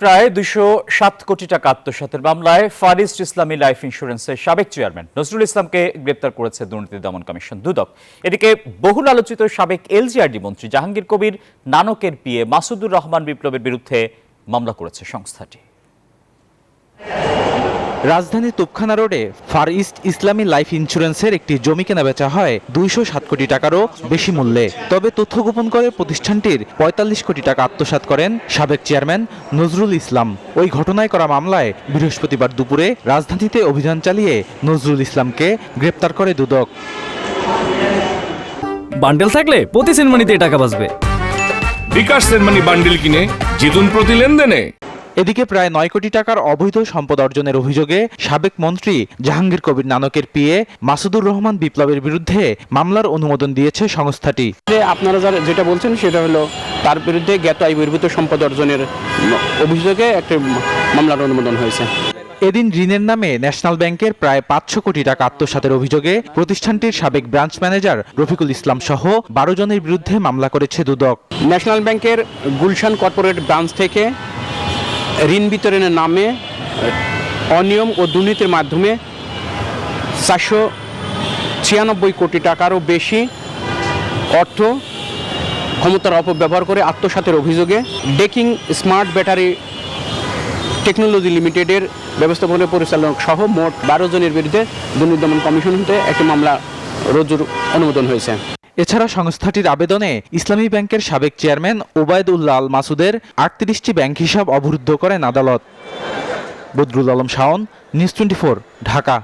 প্রায় 207 কোটি টাকা আত্মসাতের মামলায় ফার ইস্ট ইসলামী লাইফ ইন্স্যুরেন্সের সাবেক চেয়ারম্যান নজরুল ইসলামকে গ্রেপ্তার করেছে দুর্নীতি দমন কমিশন দুদক। এদিকে বহুল আলোচিত সাবেক এলজিআরডি মন্ত্রী জাহাঙ্গীর কবির নানকের পিএ মাসুদুর রহমান বিপ্লবের বিরুদ্ধে মামলা করেছে সংস্থাটি। রাজধানীর তোপখানা রোডে ফার ইস্ট ইসলামী লাইফ ইন্স্যুরেন্সের একটি জমি কেনা বেচা হয় 207 কোটি টাকারও বেশি মূল্যে। তবে তথ্য গোপন করে প্রতিষ্ঠানটির 45 কোটি টাকা আত্মসাৎ করেন সাবেক চেয়ারম্যান নজরুল ইসলাম। ওই ঘটনায় করা মামলায় বৃহস্পতিবার দুপুরে রাজধানীতে অভিযান চালিয়ে নজরুল ইসলামকে গ্রেপ্তার করে দুদক। বান্ডেল থাকলে প্রতি সেনমানিতে টাকা বাঁচবে। বিকাশ সেনমানি বান্ডেল কিনে জিতুন প্রতি লেনদেনে। এদিকে প্রায় 9 কোটি টাকার অবৈধ সম্পদ অর্জনের অভিযোগে সাবেক মন্ত্রী জাহাঙ্গীর কবির নানকের পিএ মাসুদুর রহমান বিপ্লবের বিরুদ্ধে মামলার অনুমোদন দিয়েছে সংস্থাটি। আপনারা যেটা বলছেন সেটা হলো তার বিরুদ্ধে জ্ঞাত আয় বহির্ভূত সম্পদ অর্জনের অভিযোগে একটা মামলার অনুমোদন হয়েছে। এদিন ঋণের নামে ন্যাশনাল ব্যাংকের প্রায় 500 কোটি টাকা আত্মসাতের অভিযোগে প্রতিষ্ঠানটির সাবেক ব্রাঞ্চ ম্যানেজার রফিকুল ইসলাম সহ 12 জনের বিরুদ্ধে মামলা করেছে দুদক। ন্যাশনাল ব্যাংকের গুলশান কর্পোরেট ব্রাঞ্চ থেকে ঋণ বিতরণের নামে অনিয়ম ও দুর্নীতির মাধ্যমে 496 কোটি টাকারও বেশি অর্থ ক্ষমতার অপব্যবহার করে আত্মসাতের অভিযোগে ডেকিং স্মার্ট ব্যাটারি টেকনোলজি লিমিটেডের ব্যবস্থাপনা পরিচালক সহ মোট 12 জনের বিরুদ্ধে দুর্নীতি দমন কমিশন হতে একটি মামলা রুজুর অনুমোদন হয়েছে। এছাড়া সংস্থাটির আবেদনে ইসলামী ব্যাংকের সাবেক চেয়ারম্যান ওবায়দুল্লাহ আল মাসুদের 38টি ব্যাংক হিসাব অবরুদ্ধ করেন আদালত। বদরুল আলম শাওন, নিউজ 24, ঢাকা।